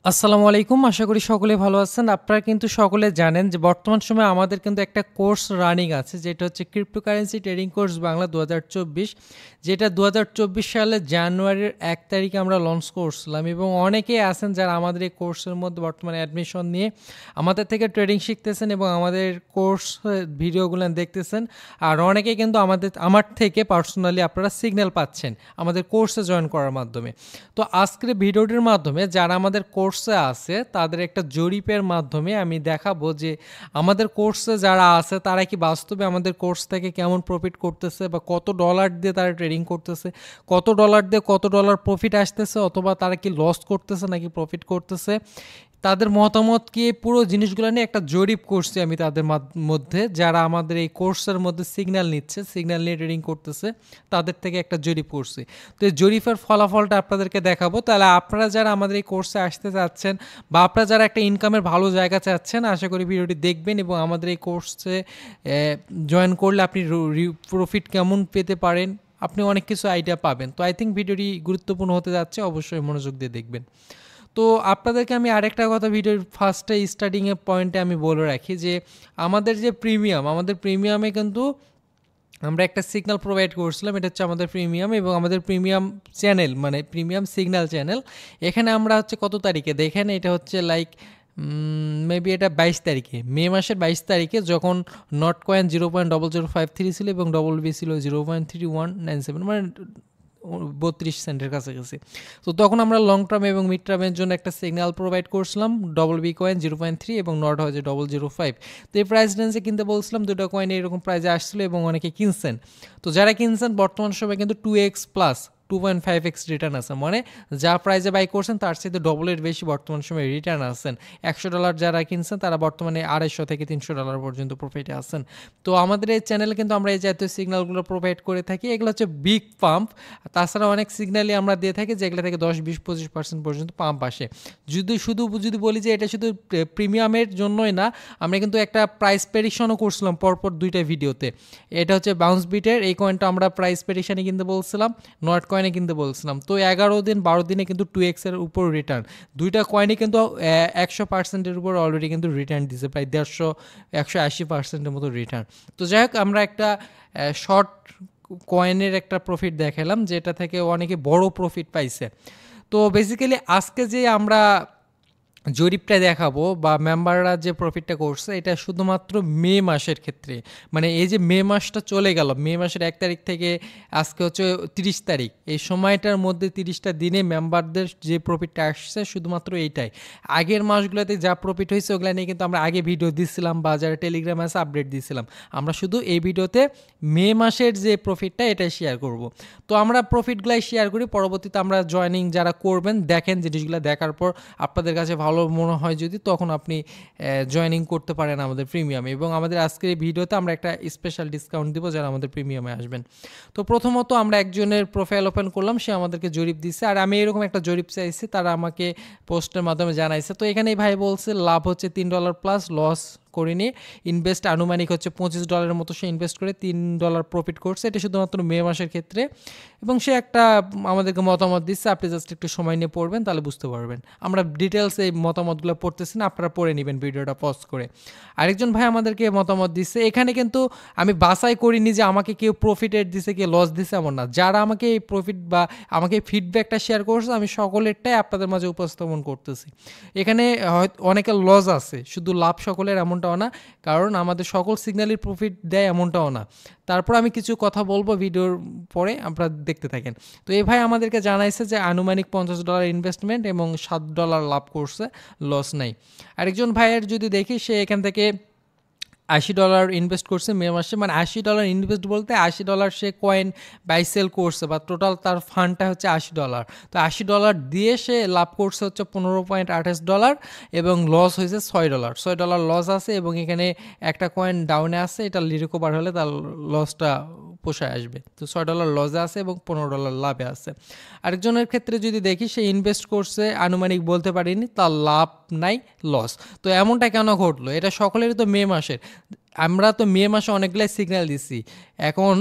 আসসালামু আলাইকুম। আশা করি সকলে ভালো আছেন। আপনারা কিন্তু সকলে জানেন যে বর্তমান সময়ে আমাদের কিন্তু একটা কোর্স রানিং আছে যেটা হচ্ছে ক্রিপ্টোকারেন্সি ট্রেডিং কোর্স বাংলা ২০২৪, যেটা ২০২৪ সালের জানুয়ারির ১ তারিখে আমরা লঞ্চ করছিলাম এবং অনেকেই আছেন যারা আমাদের এই কোর্সের মধ্যে বর্তমানে অ্যাডমিশন নিয়ে আমাদের থেকে ট্রেডিং শিখতেছেন এবং আমাদের কোর্স ভিডিওগুলো দেখতেছেন। আর অনেকেই কিন্তু আমার থেকে পার্সোনালি আপনারা সিগন্যাল পাচ্ছেন আমাদের কোর্সে জয়েন করার মাধ্যমে। তো আজকের ভিডিওটির মাধ্যমে যারা আমাদের কোর্সে আছে তাদের একটা জরিপের মাধ্যমে আমি দেখাবো যে আমাদের কোর্সে যারা আছে তারা কি বাস্তবে আমাদের কোর্স থেকে কেমন প্রফিট করতেছে বা কত ডলার দিয়ে তারা ট্রেডিং করতেছে, কত ডলার দিয়ে কত ডলার প্রফিট আসতেছে, অথবা তারা কি লস করতেছে নাকি প্রফিট করতেছে, তাদের মতামত কি, পুরো জিনিসগুলো নিয়ে একটা জরিপ করছি আমি তাদের মধ্যে যারা আমাদের এই কোর্সের মধ্যে সিগন্যাল নিচ্ছে, সিগন্যাল নিয়ে ট্রেডিং করতেছে, তাদের থেকে একটা জরিপ করছি। তো এই জরিপের ফলাফলটা আপনাদেরকে দেখাবো। তাহলে আপনারা যারা আমাদের এই কোর্সে আসতে চাচ্ছেন বা আপনারা যারা একটা ইনকামের ভালো জায়গা চাচ্ছেন, আশা করি ভিডিওটি দেখবেন এবং আমাদের এই কোর্সে জয়েন করলে আপনি প্রফিট কেমন পেতে পারেন, আপনি অনেক কিছু আইডিয়া পাবেন। তো আই থিঙ্ক ভিডিওটি গুরুত্বপূর্ণ হতে যাচ্ছে, অবশ্যই মনোযোগ দিয়ে দেখবেন। তো আপনাদেরকে আমি আরেকটা কথা ভিডিওর ফার্স্টে স্টার্টিংয়ের পয়েন্টে আমি বলে রাখি যে আমাদের যে আমাদের প্রিমিয়ামে কিন্তু আমরা একটা সিগন্যাল প্রোভাইড করছিলাম। এটা হচ্ছে আমাদের প্রিমিয়াম এবং আমাদের প্রিমিয়াম চ্যানেল, মানে প্রিমিয়াম সিগন্যাল চ্যানেল। এখানে আমরা হচ্ছে কত তারিখে দেখেন, এটা হচ্ছে লাইক মেবি এটা 22 তারিখে, মে মাসের 22 তারিখে, যখন নট কয়েন 0.0053 ছিল এবং ডবল বি ছিল 0.3197, মানে 32 সেন্টের কাছাকাছি। তো তখন আমরা লং টার্ম এবং মিড টার্মের জন্য একটা সিগন্যাল প্রোভাইড করছিলাম, ডবল বি কয়েন 0.3 এবং নট হয়েছে 0.05। তো এই প্রাইস রেঞ্জে কিনতে বলছিলাম, দুটো কয়েন এরকম প্রাইসে আসছিলো এবং অনেকে কিনছেন। তো যারা কিনছেন বর্তমান সময় কিন্তু 2x প্লাস 2.5x রিটার্ন আছে, মানে যা প্রাইসে বাই করছেন তার সাথে ডবলের বেশি বর্তমান সময়ে রিটার্ন আছেন। $100 যারা কিনছেন তারা বর্তমানে $250 থেকে $300 পর্যন্ত প্রফিটে আছেন। তো আমাদের এই চ্যানেলে কিন্তু আমরা এই জাতীয় সিগন্যালগুলো প্রোভাইড করে থাকি। এগুলো হচ্ছে বিগ পাম্প। তাছাড়া অনেক সিগন্যালই আমরা দিয়ে থাকি যেগুলো থেকে 10-20-25% পর্যন্ত পাম্প আসে। যদি বলি যে এটা শুধু প্রিমিয়ামের জন্যই না, আমরা কিন্তু একটা প্রাইস প্রেডিকশনও করছিলাম পরপর 2টা ভিডিওতে। এটা হচ্ছে বাউন্স বিটের, এই কয়েনটা আমরা প্রাইস প্রেডিকশনে কিনতে বলছিলাম, নট কয়েনে কিনতে বলছিলাম। তো 11 দিনে কিন্তু 2x এর উপর রিটার্ন, দুইটা কয়েনই কিন্তু 100%-এর উপর অলরেডি কিন্তু রিটার্ন দিছে, প্রায় 180%-এর মতো রিটার্ন। তো যাই হোক, আমরা একটা শর্ট কয়েনের একটা প্রফিট দেখালাম যেটা থেকে অনেকে বড় প্রফিট পাইছে। তো বেসিক্যালি আজকে যে আমরা জরিপটা দেখাবো বা মেম্বাররা যে প্রফিটটা করছে এটা শুধুমাত্র মে মাসের ক্ষেত্রে, মানে এই যে মে মাসটা চলে গেল, মে মাসের 1 তারিখ থেকে আজকে হচ্ছে 30 তারিখ, এই সময়টার মধ্যে 30টা দিনে মেম্বারদের যে প্রফিটটা আসছে শুধুমাত্র এইটাই। আগের মাসগুলোতে যা প্রফিট হয়েছে ওগুলো নিয়ে কিন্তু আমরা আগে ভিডিও দিচ্ছিলাম বা যারা টেলিগ্রামে আছে আপডেট দিচ্ছিলাম। আমরা শুধু এই ভিডিওতে মে মাসের যে প্রফিটটা এটাই শেয়ার করব। তো আমরা প্রফিটগুলাই শেয়ার করি, পরবর্তীতে আমরা জয়েনিং যারা করবেন দেখেন জিনিসগুলো দেখার পর আপনাদের কাছে ভালো মনে হয় যদি, তখন আপনি জয়েনিং করতে পারেন আমাদের প্রিমিয়ামে। এবং আমাদের আজকের এই ভিডিওতে আমরা একটা স্পেশাল ডিসকাউন্ট দিব যারা আমাদের প্রিমিয়ামে আসবেন। তো প্রথমত আমরা একজনের প্রোফাইল ওপেন করলাম, সে আমাদেরকে জরিপ দিচ্ছে, আর আমি এরকম একটা জরিপ চাইছি, তারা আমাকে পোস্টের মাধ্যমে জানাইছে। তো এখানে ভাই বলছে লাভ হচ্ছে $3 প্লাস, লস করিনি, ইনভেস্ট আনুমানিক হচ্ছে $25 মতো সে ইনভেস্ট করে $3 প্রফিট করছে। এটা শুধুমাত্র মে মাসের ক্ষেত্রে, এবং সে একটা আমাদেরকে মতামত দিচ্ছে, আপনি জাস্ট একটু সময় নিয়ে পড়বেন তাহলে বুঝতে পারবেন। আমরা ডিটেলস এই মতামতগুলো পড়তেছি না, আপনারা পড়ে নেবেন ভিডিওটা পজ করে। আরেকজন ভাই আমাদেরকে মতামত দিচ্ছে, এখানে কিন্তু আমি বাছাই করিনি যে আমাকে কেউ প্রফিটের দিছে কেউ লস দিছে, এমন না। যারা আমাকে এই প্রফিট বা আমাকে ফিডব্যাকটা শেয়ার করছে আমি সকলেরটাই আপনাদের মাঝে উপস্থাপন করতেছি। এখানে হয়তো অনেকের লস আছে, শুধু লাভ সকলের এমনটাও না, কারণ আমাদের সকল সিগন্যালের প্রফিট দেয় এমনটাও না। তারপর আমি কিছু কথা বলবো ভিডিওর পরে, আপনারা দেখতে থাকেন। তো এই ভাই আমাদেরকে জানাইছে যে আনুমানিক $50 ইনভেস্টমেন্ট এবং $7 লাভ করছে, লস নাই। আরেকজন ভাইয়ের যদি দেখি, সে এখান থেকে $80 ইনভেস্ট করছে মে মাসে, মানে $80 ইনভেস্ট বলতে $80 সে কয়েন বাই সেল করছে, বা টোটাল তার ফান্ডটা হচ্ছে $80। তো $80 দিয়ে সে লাভ করছে হচ্ছে $15.28 এবং লস হয়েছে $6 লস আছে। এবং এখানে একটা কয়েন ডাউনে আছে, এটা রিকভার হলে তার লসটা পোষায় আসবে। তো $6 লসে আছে এবং $15 লাভে আছে। আরেকজনের ক্ষেত্রে যদি দেখি, সে ইনভেস্ট করছে আনুমানিক বলতে পারিনি, তার লাভ নাই, লস। তো এমনটা কেন ঘটলো? এটা সকলেরই তো মে মাসের, আমরা তো মে মাসে অনেকগুলাই সিগন্যাল দিচ্ছি। এখন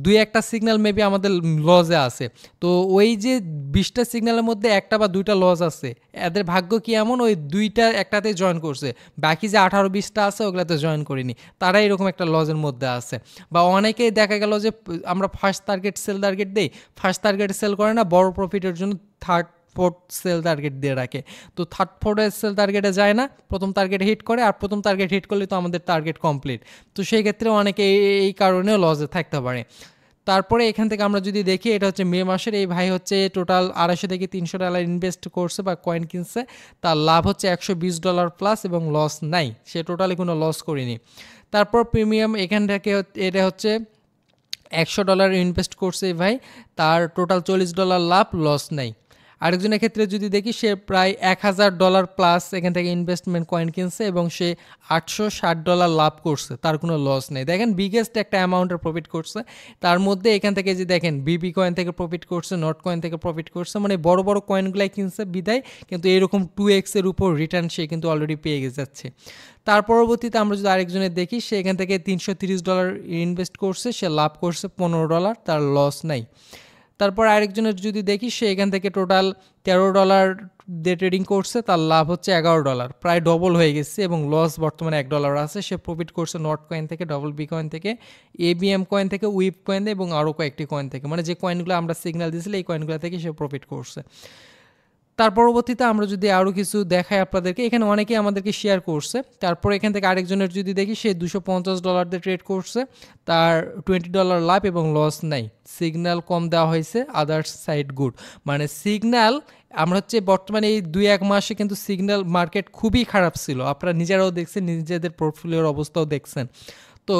দুই একটা সিগন্যাল মেবি আমাদের লজে আছে। তো ওই যে 20টা সিগন্যালের মধ্যে একটা বা দুইটা লজ আছে, এদের ভাগ্য কি এমন ওই দুইটা একটাতে জয়েন করছে, বাকি যে 18-20টা আছে ওগুলাতে জয়েন করিনি, তারা এরকম একটা লজের মধ্যে আছে। বা অনেকেই দেখা গেল যে আমরা ফার্স্ট টার্গেট সেল টার্গেট দেই, ফার্স্ট টার্গেট সেল করে না, বড় প্রফিটের জন্য থার্ড ফোর্থ সেল টার্গেট দিয়ে রাখে। তো থার্ড ফোর্থের সেল টার্গেটে যায় না, প্রথম টার্গেট হিট করে, আর প্রথম টার্গেট হিট করলে তো আমাদের টার্গেট কমপ্লিট। তো সেই ক্ষেত্রে অনেকে এই কারণেও লসে থাকতে পারে। তারপরে এখান থেকে আমরা যদি দেখি, এটা হচ্ছে মে মাসের, এই ভাই হচ্ছে টোটাল $250 থেকে $300 ইনভেস্ট করছে বা কয়েন কিনছে, তার লাভ হচ্ছে $120 প্লাস এবং লস নাই, সে টোটালি কোনো লস করেনি। তারপর প্রিমিয়াম এখান থেকে এটা হচ্ছে $100 ইনভেস্ট করছে এই ভাই, তার টোটাল $40 লাভ, লস নাই। আরেকজনের ক্ষেত্রে যদি দেখি, সে প্রায় $1000 প্লাস এখান থেকে ইনভেস্টমেন্ট কয়েন কিনছে এবং সে $860 লাভ করছে, তার কোনো লস নেই। দেখেন বিগেস্ট একটা অ্যামাউন্টের প্রফিট করছে। তার মধ্যে এখান থেকে যে দেখেন বিবি কয়েন থেকে প্রফিট করছে, নট কয়েন থেকে প্রফিট করছে, মানে বড় বড় কয়েনগুলাই কিনছে বিদায়, কিন্তু এরকম 2x এর উপর রিটার্ন সে কিন্তু অলরেডি পেয়ে যাচ্ছে। তার পরবর্তীতে আমরা যদি আরেকজনের দেখি, সে এখান থেকে $330 ইনভেস্ট করছে, সে লাভ করছে $15, তার লস নাই। তারপর আরেকজনের যদি দেখি, সে এখান থেকে টোটাল $13 দিয়ে ট্রেডিং করছে, তার লাভ হচ্ছে $11, প্রায় ডবল হয়ে গেছে, এবং লস বর্তমানে $1 আছে। সে প্রফিট করছে নট কয়েন থেকে, ডবল বি কয়েন থেকে, এবিএম কয়েন থেকে, উইপ কয়েন এবং আরও কয়েকটি কয়েন থেকে, মানে যে কয়েনগুলো আমরা সিগন্যাল দিয়েছিলাম এই কয়েনগুলো থেকে সে প্রফিট করছে। তার পরবর্তীতে আমরা যদি আরও কিছু দেখাই আপনাদেরকে, এখানে অনেকেই আমাদেরকে শেয়ার করছে। তারপর এখান থেকে আরেকজনের যদি দেখি, সে $250 দিয়ে ট্রেড করছে, তার $20 লাভ এবং লস নাই। সিগন্যাল কম দেওয়া হয়েছে, আদার্স সাইড গুড, মানে সিগন্যাল আমরা হচ্ছে বর্তমানে এই 2-1 মাসে কিন্তু সিগন্যাল মার্কেট খুবই খারাপ ছিল, আপনারা নিজেরাও দেখছেন, নিজেদের পোর্টফোলিওর অবস্থাও দেখছেন। তো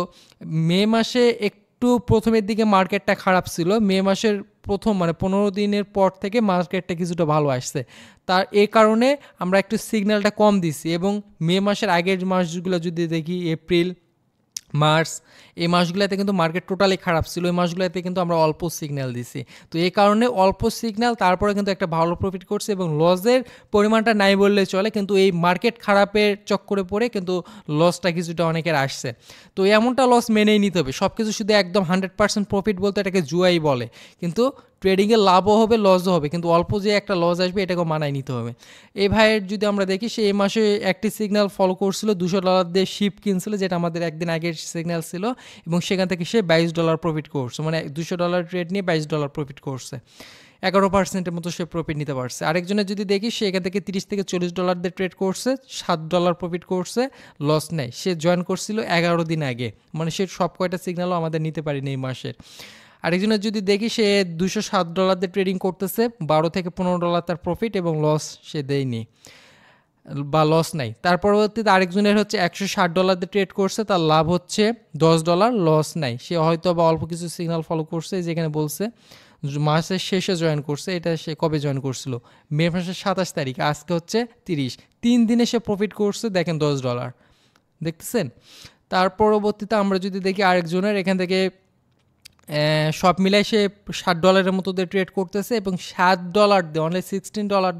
মে মাসে একটু প্রথমের দিকে মার্কেটটা খারাপ ছিল, মে মাসের প্রথম মানে 15 দিনের পর থেকে মার্কেটটা কিছুটা ভালো আসছে, তার এই কারণে আমরা একটু সিগন্যালটা কম দিছি। এবং মে মাসের আগের মাসগুলো যদি দেখি, এপ্রিল, মার্চ, এই মাসগুলোতে কিন্তু মার্কেট টোটালি খারাপ ছিল, এই মাসগুলোতে কিন্তু আমরা অল্প সিগন্যাল দিছি। তো এই কারণে অল্প সিগন্যাল, তারপরে কিন্তু একটা ভালো প্রফিট করছে, এবং লসের পরিমাণটা নাই বললে চলে, কিন্তু এই মার্কেট খারাপের চক্করে পড়ে কিন্তু লসটা কিছুটা অনেকের আসছে। তো এমনটা লস মেনেই নিতে হবে, সব কিছু শুধু একদম 100% প্রফিট বলতে এটাকে জুয়াই বলে, কিন্তু ট্রেডিংয়ে লাভও হবে লসও হবে, কিন্তু অল্প যে একটা লস আসবে এটাকে মানায় নিতে হবে। এই ভাইয়ের যদি আমরা দেখি, সে এই মাসে একটি সিগন্যাল ফলো করছিল, $200 দিয়ে শিপ কিনছিল, যেটা আমাদের একদিন আগের সিগন্যাল ছিল, এবং সেখান থেকে সে $22 প্রফিট করছে, মানে $200 ট্রেড নিয়ে $22 প্রফিট করছে, 11% মতো সে প্রফিট নিতে পারছে। আরেকজনের যদি দেখি, সে এখান থেকে $30 থেকে $40 দিয়ে ট্রেড করছে, $7 প্রফিট করছে, লস নেই। সে জয়েন করছিল 11 দিন আগে, মানে সে সব কয়টা সিগন্যালও আমাদের নিতে পারিনি এই মাসের। আরেকজনের যদি দেখি, সে $207 দিয়ে ট্রেডিং করতেছে, $12 থেকে $15 তার প্রফিট, এবং লস সে দেয়নি বা লস নাই। তার পরবর্তীতে আরেকজনের হচ্ছে $160 দিয়ে ট্রেড করছে, তার লাভ হচ্ছে $10, লস নাই। সে হয়তো বা অল্প কিছু সিগন্যাল ফলো করছে, যেখানে বলছে মাসের শেষে জয়েন করছে, এটা সে কবে জয়েন করছিল, মে মাসের 27 তারিখ, আজকে হচ্ছে 30, 3 দিনে সে প্রফিট করছে, দেখেন $10, দেখতেছেন। তার পরবর্তীতে আমরা যদি দেখি আরেকজনের, এখান থেকে সব মিলাই সে $60 মতো দিয়ে ট্রেড করতেছে, এবং $7 দিয়ে, অনলি $16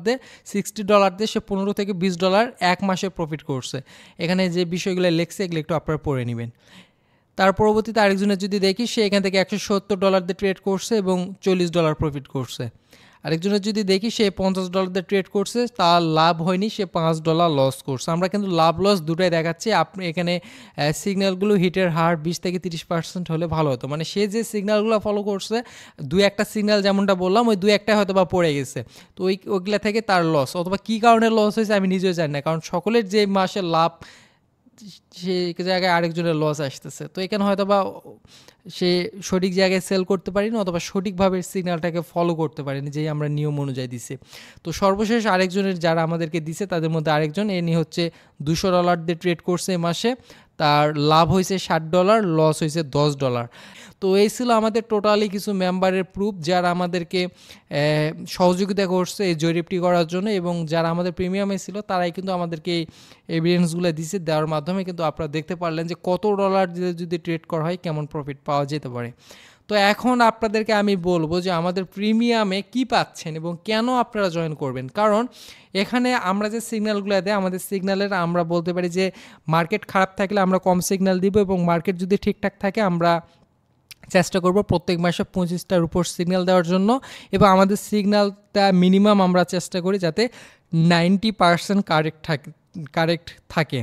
দিয়ে সে $15 থেকে $20 এক মাসে প্রফিট করছে। এখানে যে বিষয়গুলো লেখছে এগুলো একটু আপনারা পড়ে নেবেন। তার পরবর্তীতে আরেকজনের যদি দেখি, সে এখান থেকে $170 দিয়ে ট্রেড করছে এবং $40 প্রফিট করছে। আরেকজনের যদি দেখি, সে $50 দিয়ে ট্রেড করছে, তার লাভ হয়নি, সে $5 লস করছে। আমরা কিন্তু লাভ লস দুটাই দেখাচ্ছি, আপনি এখানে সিগন্যালগুলো হিটের হার 20 থেকে 30% হলে ভালো হতো, মানে সে যে সিগন্যালগুলো ফলো করছে, দুই একটা সিগন্যাল যেমনটা বললাম, ওই দুই একটা হয়তো বা পড়ে গেছে, তো ওইগুলা থেকে তার লস, অথবা কী কারণে লস হয়েছে আমি নিজেও জানি না, কারণ সকলের যে মাসের লাভ সে জায়গায় আরেকজনের লস আসতেছে। তো এখানে হয়তো বা সে সঠিক জায়গায় সেল করতে পারিনি, অথবা সঠিকভাবে সিগন্যালটাকে ফলো করতে পারিনি, যেই আমরা নিয়ম অনুযায়ী দিছি। তো সর্বশেষ আরেকজনের যারা আমাদেরকে দিছে, তাদের মধ্যে আরেকজন এনি হচ্ছে $200 দিয়ে ট্রেড করছে এই মাসে, তার লাভ হয়েছে $60, লস হয়েছে $10। তো এই ছিল আমাদের টোটালি কিছু মেম্বারের প্রুফ, যারা আমাদেরকে সহযোগিতা করছে এই জরিপটি করার জন্য, এবং যারা আমাদের প্রিমিয়ামে ছিল তারাই কিন্তু আমাদেরকে এই এভিডেন্সগুলো দিছে, দেওয়ার মাধ্যমে কিন্তু আপনারা দেখতে পারলেন যে কত ডলার দিয়ে যদি ট্রেড করা হয় কেমন প্রফিট পাওয়া যেতে পারে। তো এখন আপনাদেরকে আমি বলবো যে আমাদের প্রিমিয়ামে কি পাচ্ছেন এবং কেন আপনারা জয়েন করবেন, কারণ এখানে আমরা যে সিগন্যালগুলো দেয়, আমাদের সিগন্যালের আমরা বলতে পারি যে মার্কেট খারাপ থাকলে আমরা কম সিগন্যাল দিব, এবং মার্কেট যদি ঠিকঠাক থাকে আমরা চেষ্টা করব প্রত্যেক মাসে 25টার উপর সিগন্যাল দেওয়ার জন্য, এবং আমাদের সিগন্যালটা মিনিমাম আমরা চেষ্টা করি যাতে 90% কারেক্ট থাকে।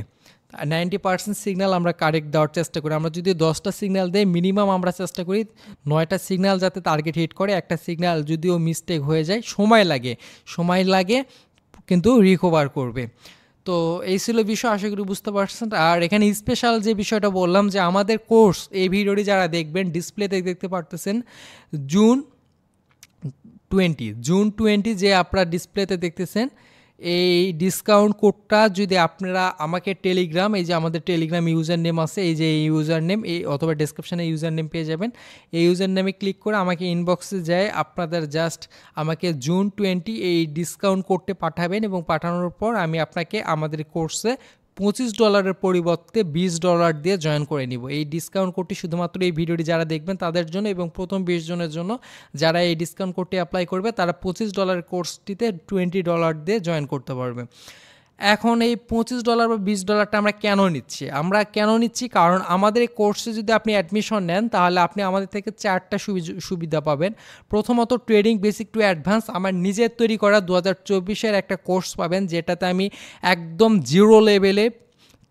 90% সিগন্যাল আমরা কারেক্ট দেওয়ার চেষ্টা করি। আমরা যদি 10টা সিগন্যাল দেই, মিনিমাম আমরা চেষ্টা করি 9টা সিগন্যাল যাতে টার্গেট হিট করে। একটা সিগন্যাল যদিও মিস্টেক হয়ে যায়, সময় লাগে কিন্তু রিকভার করবে। তো এই ছিল বিষয়, আশা করি বুঝতে পারছেন। আর এখানে স্পেশাল যে বিষয়টা বললাম যে আমাদের কোর্স, এই ভিডিওটি যারা দেখবেন ডিসপ্লেতে দেখতে পারতেছেন জুন 20 যে আপনারা ডিসপ্লেতে দেখতেছেন, এই ডিসকাউন্ট কোডটা যদি আপনারা আমাকে টেলিগ্রাম, এই যে আমাদের টেলিগ্রাম ইউজার নেম আছে, এই যে এই ইউজার নেম, এই অথবা ডেসক্রিপশানে ইউজার নেম পেয়ে যাবেন, এই ইউজার নেমে ক্লিক করে আমাকে ইনবক্সে যায় আপনাদের জাস্ট আমাকে জুন 20 এই ডিসকাউন্ট কোডটা পাঠাবেন, এবং পাঠানোর পর আমি আপনাকে আমাদের কোর্সে $25 পরিবর্তে $20 দিয়ে জয়েন করে নিব। এই ডিসকাউন্ট কোডটি শুধুমাত্র এই ভিডিওটি যারা দেখবেন তাদের জন্য, এবং প্রথম 20 জনের জন্য যারা এই ডিসকাউন্ট কোডটি অ্যাপ্লাই করবে তারা $25 কোর্সটিতে $20 দিয়ে জয়েন করতে পারবে। এখন এই $25 বা $20টা আমরা কেন নিচ্ছি, কারণ আমাদের এই কোর্সে যদি আপনি অ্যাডমিশন নেন তাহলে আপনি আমাদের থেকে 4টা সুবিধা পাবেন। প্রথমত ট্রেডিং বেসিক টু অ্যাডভান্স, আমার নিজের তৈরি করা 2024-এর একটা কোর্স পাবেন, যেটাতে আমি একদম জিরো লেভেলে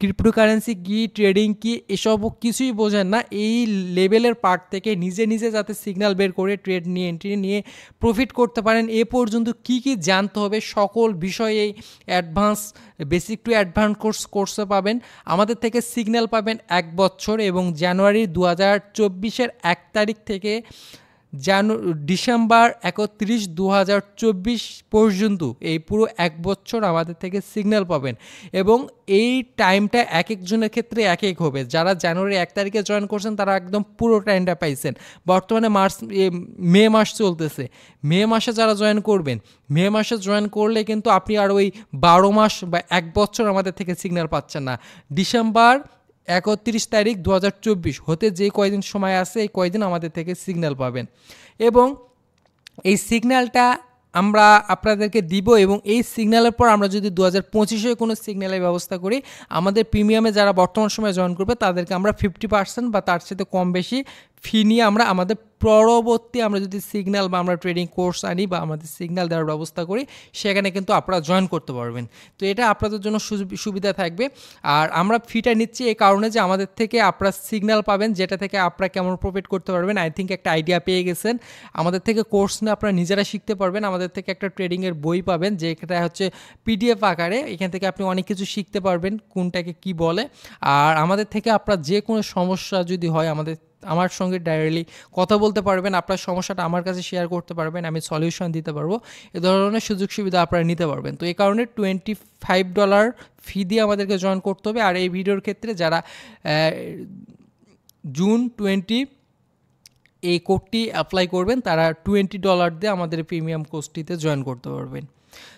ক্রিপ্টোকারেন্সি কী, ট্রেডিং কী, এসব কিছুই বোঝেন না, এই লেভেলের পার্ট থেকে নিজে যাতে সিগন্যাল বের করে ট্রেড নিয়ে এন্ট্রি নিয়ে প্রফিট করতে পারেন, এ পর্যন্ত কি জানতে হবে সকল বিষয়ে এই অ্যাডভান্স বেসিক টু অ্যাডভান্স কোর্সে পাবেন। আমাদের থেকে সিগন্যাল পাবেন 1 বছর, এবং জানুয়ারি 2024-এর 1 তারিখ থেকে ডিসেম্বর 31, 2024 পর্যন্ত এই পুরো 1 বছর আমাদের থেকে সিগন্যাল পাবেন, এবং এই টাইমটা এক একজনের ক্ষেত্রে এক হবে। যারা জানুয়ারি 1 তারিখে জয়েন করছেন তারা একদম পুরো টাইমটা পাইছেন। বর্তমানে মে মাস চলতেছে, মে মাসে যারা জয়েন করবেন, মে মাসে জয়েন করলে কিন্তু আপনি আর ওই 12 মাস বা 1 বছর আমাদের থেকে সিগন্যাল পাচ্ছেন না। ডিসেম্বর 31 তারিখ 2024 হতে যে কয়দিন সময় আছে, এই কয়দিন আমাদের থেকে সিগন্যাল পাবেন, এবং এই সিগন্যালটা আমরা আপনাদেরকে দিব, এবং এই সিগন্যালের পর আমরা যদি 2025-এ কোনো সিগন্যালের ব্যবস্থা করি, আমাদের প্রিমিয়ামে যারা বর্তমান সময়ে জয়েন করবে তাদেরকে আমরা 50% বা তার সাথে কম বেশি ফি নিয়ে আমরা আমাদের পরবর্তী আমরা যদি সিগন্যাল বা আমরা ট্রেডিং কোর্স আনি বা আমাদের সিগন্যাল দেওয়ার ব্যবস্থা করি, সেখানে কিন্তু আপনারা জয়েন করতে পারবেন। তো এটা আপনাদের জন্য সুবিধা থাকবে। আর আমরা ফিটা নিচ্ছি এই কারণে যে আমাদের থেকে আপনারা সিগন্যাল পাবেন, যেটা থেকে আপনারা কেমন প্রফিট করতে পারবেন। আই থিঙ্ক একটা আইডিয়া পেয়ে গেছেন। আমাদের থেকে কোর্স নিয়ে আপনারা নিজেরা শিখতে পারবেন। আমাদের থেকে একটা ট্রেডিংয়ের বই পাবেন, যেটা হচ্ছে PDF আকারে। এখান থেকে আপনি অনেক কিছু শিখতে পারবেন, কোনটাকে কি বলে। আর আমাদের থেকে আপনার যে কোনো সমস্যা যদি হয় আমার সঙ্গে ডাইরেক্টলি কথা বলতে পারবেন, আপনার সমস্যাটা আমার কাছে শেয়ার করতে পারবেন, আমি সলিউশন দিতে পারবো। এ ধরনের সুযোগ সুবিধা আপনারা নিতে পারবেন। তো এই কারণে $25 ফি দিয়ে আমাদেরকে জয়েন করতে হবে। আর এই ভিডিওর ক্ষেত্রে যারা জুন 20 এই কোডটি অ্যাপ্লাই করবেন তারা $20 দিয়ে আমাদের প্রিমিয়াম কোর্সটিতে জয়েন করতে পারবেন।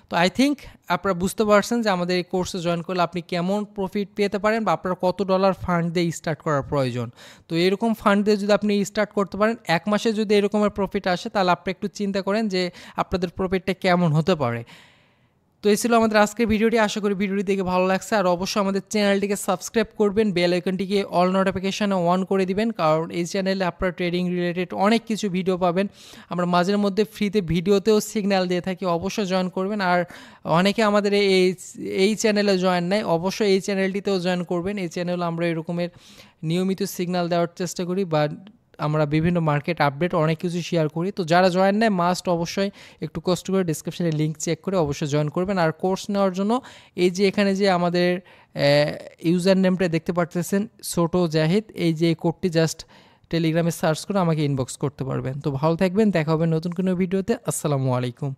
তো আই থিঙ্ক আপনারা বুঝতে পারছেন যে আমাদের এই কোর্সে জয়েন করলে আপনি কেমন প্রফিট পেতে পারেন, বা আপনার কত ডলার ফান্ড দিয়ে স্টার্ট করার প্রয়োজন। তো এরকম ফান্ড দিয়ে যদি আপনি স্টার্ট করতে পারেন, 1 মাসে যদি এরকমের প্রফিট আসে, তাহলে আপনি একটু চিন্তা করেন যে আপনাদের প্রফিটটা কেমন হতে পারে। তো এই ছিল আমাদের আজকের ভিডিওটি। আশা করি ভিডিওটি দেখে ভালো লাগছে। আর অবশ্যই আমাদের চ্যানেলটিকে সাবস্ক্রাইব করবেন, বেল আইকনটিকে অল নোটিফিকেশানে অন করে দিবেন, কারণ এই চ্যানেলে আপনারা ট্রেডিং রিলেটেড অনেক কিছু ভিডিও পাবেন। আমরা মাঝের মধ্যে ফ্রিতে ভিডিওতেও সিগন্যাল দিয়ে থাকি, অবশ্যই জয়েন করবেন। আর অনেকে আমাদের এই চ্যানেলে জয়েন নেয়, অবশ্যই এই চ্যানেলটিতেও জয়েন করবেন। এই চ্যানেলে আমরা এরকমের নিয়মিত সিগন্যাল দেওয়ার চেষ্টা করি, বা আমরা বিভিন্ন মার্কেট আপডেট অনেক কিছু শেয়ার করি। তো যারা জয়েন নেয় মাস্ট অবশ্যই একটু কষ্ট করে ডিসক্রিপশনে লিঙ্ক চেক করে অবশ্যই জয়েন করবেন। আর কোর্স নেওয়ার জন্য এই যে এখানে যে আমাদের ইউজার নেমটা দেখতে পারতেছেন ছোট জাহিদ, এই যে কোডটি জাস্ট টেলিগ্রামে সার্চ করে আমাকে ইনবক্স করতে পারবেন। তো ভালো থাকবেন, দেখা হবে নতুন কোনো ভিডিওতে। আসসালামু আলাইকুম।